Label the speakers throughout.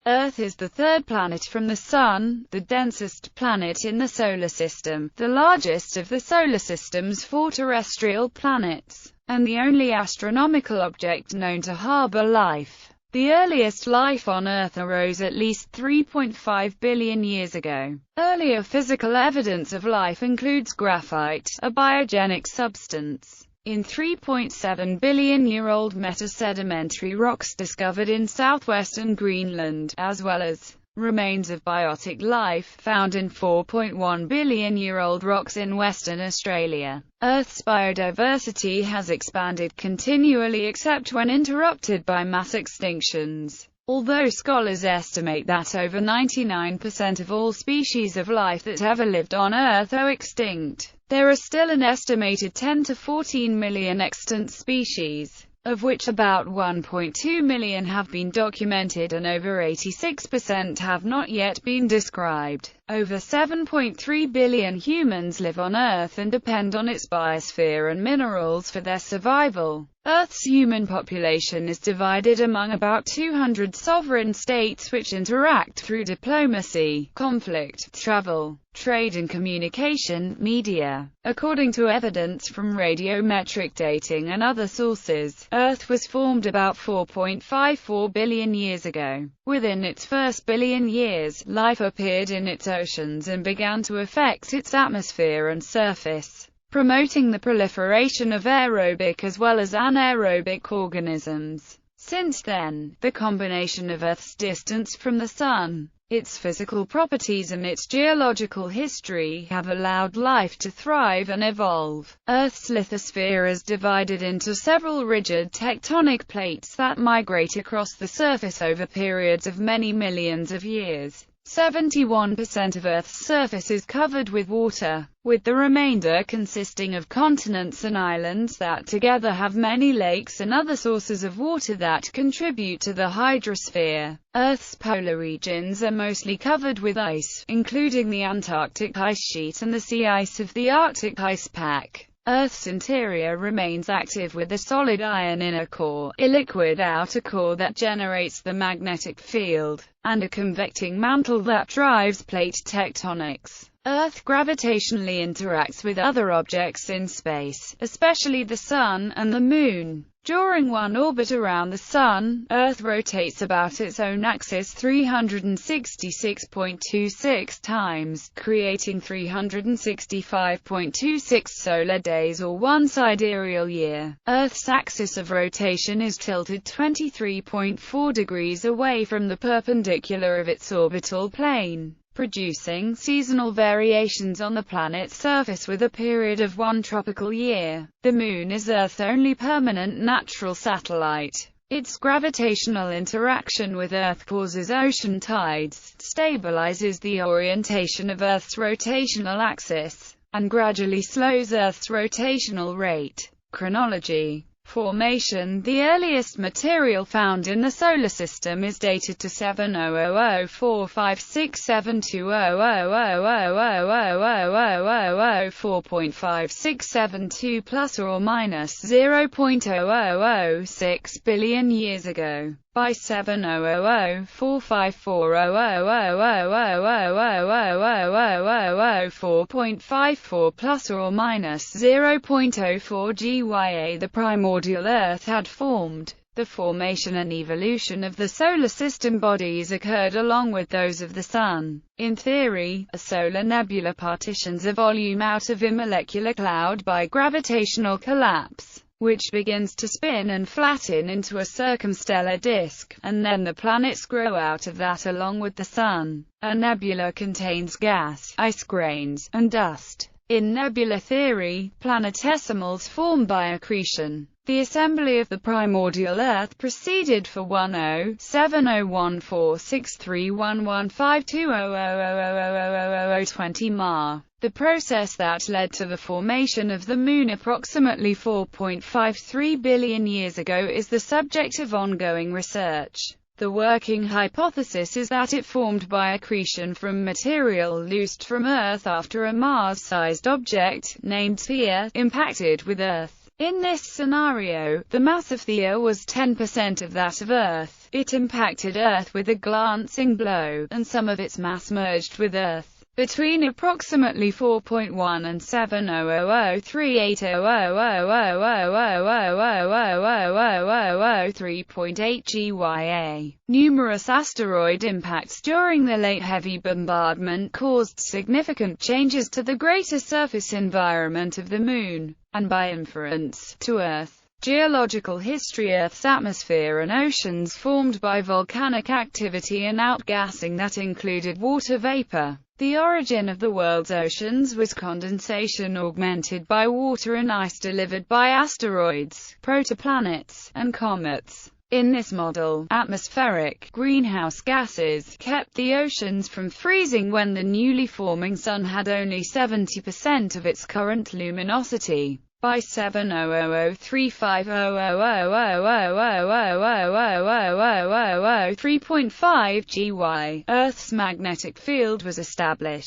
Speaker 1: Earth is the third planet from the Sun, the densest planet in the Solar System, the largest of the Solar System's 4 terrestrial planets, and the only astronomical object known to harbor life. The earliest life on Earth arose at least 3.5 billion years ago. Earlier physical evidence of life includes graphite, a biogenic substance, in 3.7 billion-year-old metasedimentary rocks discovered in southwestern Greenland, as well as remains of biotic life found in 4.1 billion-year-old rocks in Western Australia. Earth's biodiversity has expanded continually except when interrupted by mass extinctions. Although scholars estimate that over 99% of all species of life that ever lived on Earth are extinct, there are still an estimated 10 to 14 million extant species, of which about 1.2 million have been documented and over 86% have not yet been described. Over 7.3 billion humans live on Earth and depend on its biosphere and minerals for their survival. Earth's human population is divided among about 200 sovereign states which interact through diplomacy, conflict, travel, trade and communication, media. According to evidence from radiometric dating and other sources, Earth was formed about 4.54 billion years ago. Within its first billion years, life appeared in its oceans and began to affect its atmosphere and surface, promoting the proliferation of aerobic as well as anaerobic organisms. Since then, the combination of Earth's distance from the Sun, its physical properties and its geological history have allowed life to thrive and evolve. Earth's lithosphere is divided into several rigid tectonic plates that migrate across the surface over periods of many millions of years. 71% of Earth's surface is covered with water, with the remainder consisting of continents and islands that together have many lakes and other sources of water that contribute to the hydrosphere. Earth's polar regions are mostly covered with ice, including the Antarctic ice sheet and the sea ice of the Arctic ice pack. Earth's interior remains active with a solid iron inner core, a liquid outer core that generates the magnetic field, and a convecting mantle that drives plate tectonics. Earth gravitationally interacts with other objects in space, especially the Sun and the Moon. During one orbit around the Sun, Earth rotates about its own axis 366.26 times, creating 365.26 solar days or one sidereal year. Earth's axis of rotation is tilted 23.4 degrees away from the perpendicular of its orbital plane, producing seasonal variations on the planet's surface with a period of one tropical year. The Moon is Earth's only permanent natural satellite. Its gravitational interaction with Earth causes ocean tides, stabilizes the orientation of Earth's rotational axis, and gradually slows Earth's rotational rate. Chronology. Formation. The earliest material found in the Solar System is dated to 7000456720000000004.5672 plus or minus 0.0006 billion years ago. By 7000454000000000004.54 plus or minus 0.04 GYA, the primordial Earth had formed. The formation and evolution of the Solar System bodies occurred along with those of the Sun. In theory, a solar nebula partitions a volume out of a molecular cloud by gravitational collapse, which begins to spin and flatten into a circumstellar disk, and then the planets grow out of that along with the Sun. A nebula contains gas, ice grains, and dust. In nebular theory, planetesimals form by accretion. The assembly of the primordial Earth proceeded for 10.701463115200000020 Ma. The process that led to the formation of the Moon approximately 4.53 billion years ago is the subject of ongoing research. The working hypothesis is that it formed by accretion from material loosed from Earth after a Mars-sized object, named Theia, impacted with Earth. In this scenario, the mass of Theia was 10% of that of Earth. It impacted Earth with a glancing blow, and some of its mass merged with Earth. Between approximately 4.1 and 70038000000000000000000000000000000000000000000000000000000000000000000000000000000000000000000000000000000000000000000000000000000000000000000000000000000000000000000000000000000000000000000000000000000000000000000000000000000000000000000 bombardment caused significant changes to the greater surface environment of the Moon, and by inference, to Earth. Geological history: Earth's atmosphere and oceans formed by volcanic activity and outgassing that included water vapor. The origin of the world's oceans was condensation augmented by water and ice delivered by asteroids, protoplanets, and comets. In this model, atmospheric greenhouse gases kept the oceans from freezing when the newly forming Sun had only 70% of its current luminosity. By 700350000000000000000000000000000000000000000000000000000000000000000000000000000000000000000000000000000000000000000000000000000000000000000000000000000000000000000000000000000000000000000000000000000000000000000000000000000000000000000000000000000000000000000000000000000000000000000000000000000000000000000000000000000000000000000000000000000000000000000000000000000000000000000000000000000000000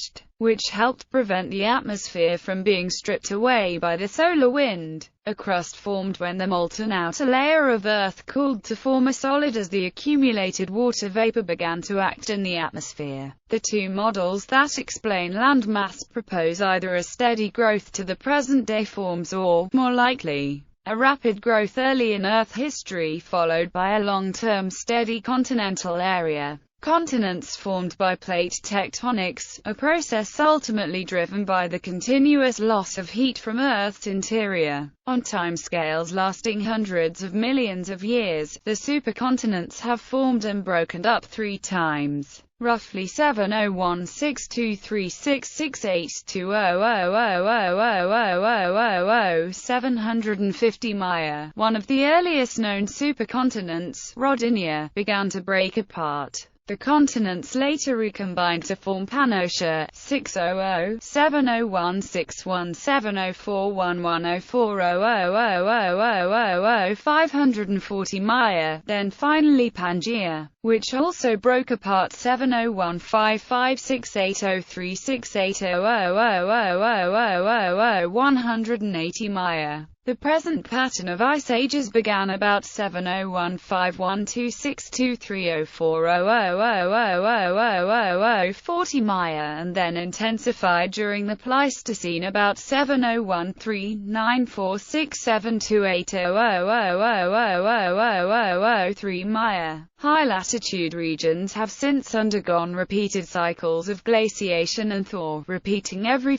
Speaker 1: crust formed when the molten outer layer of Earth cooled to form a solid wind. A crust formed when the molten outer layer of Earth cooled to form a solid as the accumulated water vapor began to act in the atmosphere. The two models that explain land mass propose either a steady growth to the present-day forms or, more likely, a rapid growth early in Earth history followed by a long-term steady continental area. Continents formed by plate tectonics, a process ultimately driven by the continuous loss of heat from Earth's interior. On timescales lasting hundreds of millions of years, the supercontinents have formed and broken up 3 times. Roughly 750 Maya, one of the earliest known supercontinents, Rodinia, began to break apart. The continents later recombined to form Pannotia, 600-701617411040000000000000000000000000000000000000000000000000000000000000000000000000000000000000000000000000000000000000000000000000000000000000000000000000000000000000000000000000000000000000000000000000000000000000000000000000000000000000000000000 180 The present pattern of ice ages began about 701512623040000000040 Maya and then intensified during the Pleistocene about 701394672800000000000000003 Maya. High-latitude regions have since undergone repeated cycles of glaciation and thaw, repeating every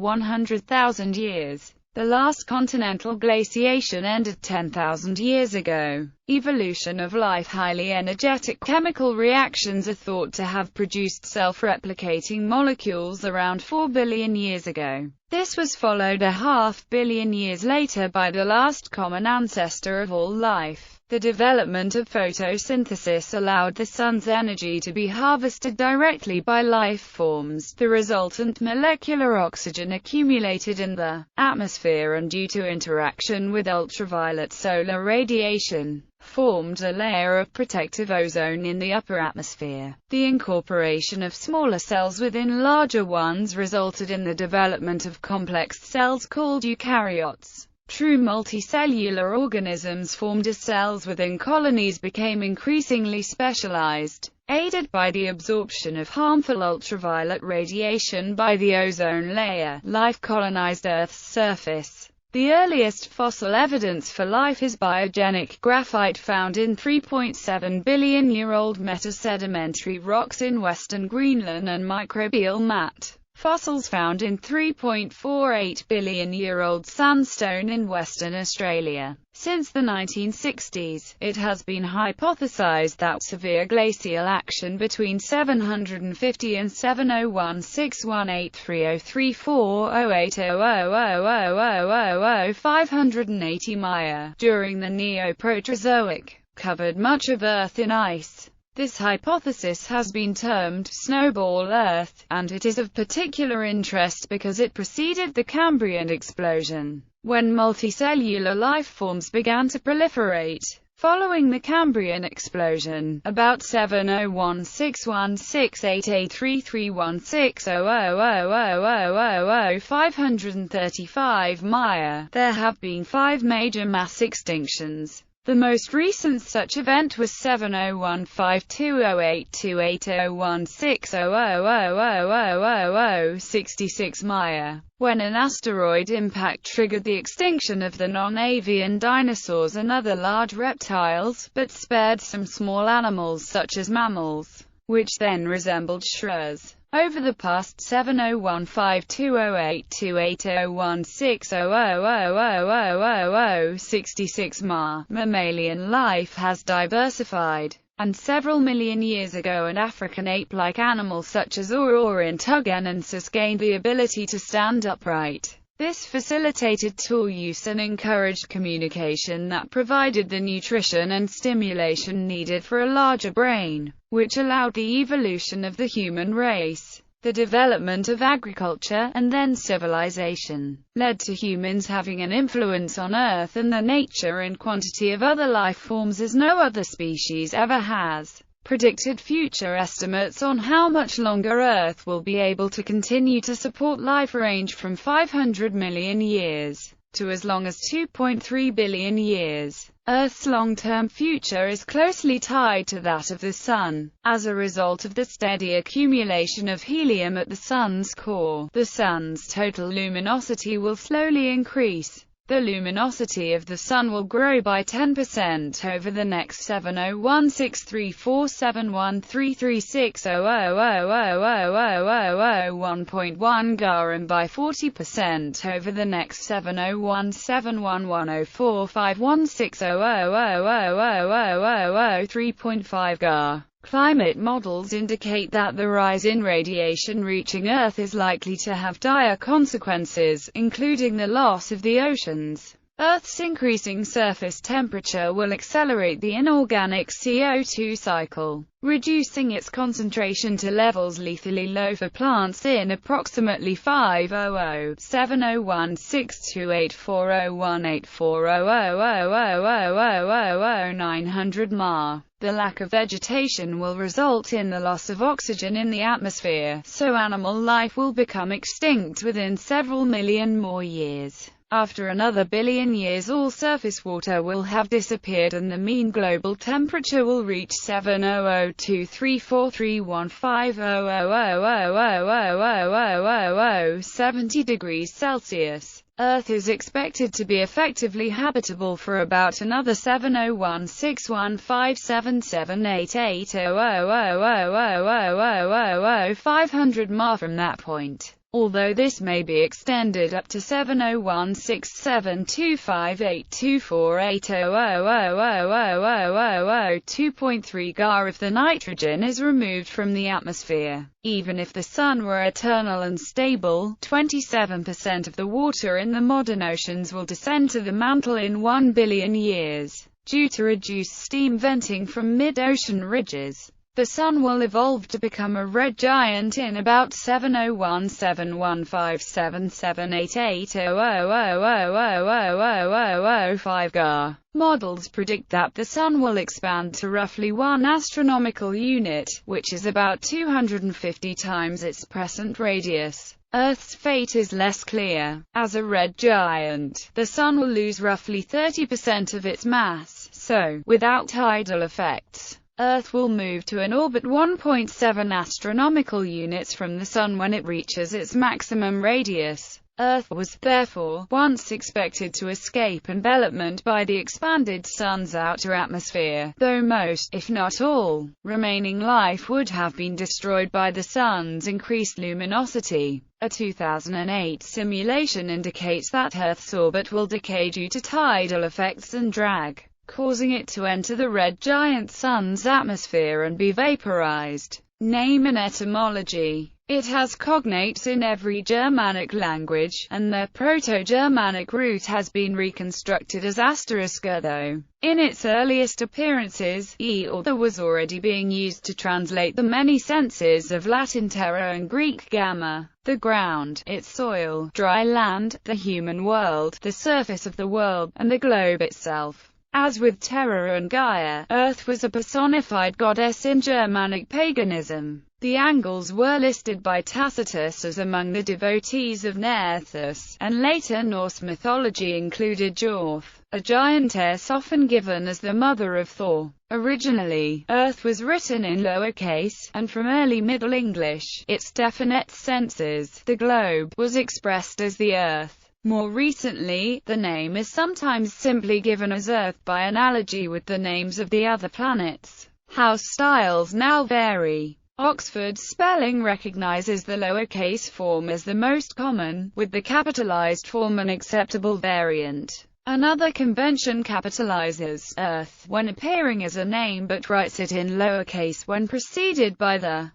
Speaker 1: 100,000 years. The last continental glaciation ended 10,000 years ago. Evolution of life: highly energetic chemical reactions are thought to have produced self-replicating molecules around 4 billion years ago. This was followed 500 million years later by the last common ancestor of all life. The development of photosynthesis allowed the sun's energy to be harvested directly by life forms. The resultant molecular oxygen accumulated in the atmosphere and, due to interaction with ultraviolet solar radiation, formed a layer of protective ozone in the upper atmosphere. The incorporation of smaller cells within larger ones resulted in the development of complex cells called eukaryotes. True multicellular organisms formed as cells within colonies became increasingly specialized. Aided by the absorption of harmful ultraviolet radiation by the ozone layer, life colonized Earth's surface. The earliest fossil evidence for life is biogenic graphite found in 3.7 billion-year-old metasedimentary rocks in western Greenland and microbial mat fossils found in 3.48 billion-year-old sandstone in Western Australia. Since the 1960s, it has been hypothesized that severe glacial action between 750 and 70161830408000000000580 Maya, during the Neoproterozoic, covered much of Earth in ice. This hypothesis has been termed snowball Earth, and it is of particular interest because it preceded the Cambrian explosion, when multicellular life forms began to proliferate. Following the Cambrian explosion, about 70161688331600000000535 Maya, there have been 5 major mass extinctions. The most recent such event was 701520828016000000066 Maya, when an asteroid impact triggered the extinction of the non-avian dinosaurs and other large reptiles, but spared some small animals such as mammals, which then resembled shrews. Over the past 701520828016000000066 mammalian life has diversified, and several million years ago an African ape-like animal such as Ororhyntugenensis gained the ability to stand upright. This facilitated tool use and encouraged communication that provided the nutrition and stimulation needed for a larger brain, which allowed the evolution of the human race. The development of agriculture, and then civilization, led to humans having an influence on Earth and the nature and quantity of other life forms as no other species ever has. Predicted future estimates on how much longer Earth will be able to continue to support life range from 500 million years to as long as 2.3 billion years. Earth's long-term future is closely tied to that of the Sun. As a result of the steady accumulation of helium at the Sun's core, the Sun's total luminosity will slowly increase. The luminosity of the Sun will grow by 10% over the next 7016347133600000001.1 Ga and by 40% over the next 7017104516000000003.5 Ga. Climate models indicate that the rise in radiation reaching Earth is likely to have dire consequences, including the loss of the oceans. Earth's increasing surface temperature will accelerate the inorganic CO2 cycle, reducing its concentration to levels lethally low for plants in approximately 500,70162840184000000000900 Ma. The lack of vegetation will result in the loss of oxygen in the atmosphere, so animal life will become extinct within several million more years. After another billion years, all surface water will have disappeared and the mean global temperature will reach 700,234,315,000,000,000,000,000,000,000,000,000,000,000,000,000,000,000,000,000,000 degrees Celsius. Earth is expected to be effectively habitable for about another 701615778800000000000000000000000000000000000000000000000000000000000000000000000000000000000000000000000000000000000000000000000000000000000000000000000000000000000000000000000000000000000000000 500 Ma from that point. Although this may be extended up to 701615782480000000000000000000000000000000000000000000000000000000000000000000000000000000000000000000000000000000000000000000000000000000000000000000000000000000000000000000000000000000000000000000000000000000000000000 Even if the Sun were eternal and stable, 27% of the water in the modern oceans will descend to the mantle in 1 billion years, due to reduced steam venting from mid-ocean ridges. The Sun will evolve to become a red giant in about 70171577880000000000005 Ga. Models predict that the Sun will expand to roughly 1 astronomical unit, which is about 250 times its present radius. Earth's fate is less clear. As a red giant, the Sun will lose roughly 30% of its mass, so, without tidal effects, Earth will move to an orbit 1.7 astronomical units from the Sun when it reaches its maximum radius. Earth was, therefore, once expected to escape envelopment by the expanded Sun's outer atmosphere, though most, if not all, remaining life would have been destroyed by the Sun's increased luminosity. A 2008 simulation indicates that Earth's orbit will decay due to tidal effects and drag, causing it to enter the red giant Sun's atmosphere and be vaporized. Name and etymology. It has cognates in every Germanic language, and their Proto-Germanic root has been reconstructed as *, though, in its earliest appearances, or the was already being used to translate the many senses of Latin terra and Greek gamma, the ground, its soil, dry land, the human world, the surface of the world, and the globe itself. As with Terra and Gaia, Earth was a personified goddess in Germanic paganism. The Angles were listed by Tacitus as among the devotees of Nearthus, and later Norse mythology included Jorth, a giantess often given as the mother of Thor. Originally, Earth was written in lowercase, and from early Middle English, its definite senses, the globe, was expressed as the Earth. More recently, the name is sometimes simply given as Earth by analogy with the names of the other planets. House styles now vary. Oxford's spelling recognizes the lowercase form as the most common, with the capitalized form an acceptable variant. Another convention capitalizes Earth when appearing as a name but writes it in lowercase when preceded by the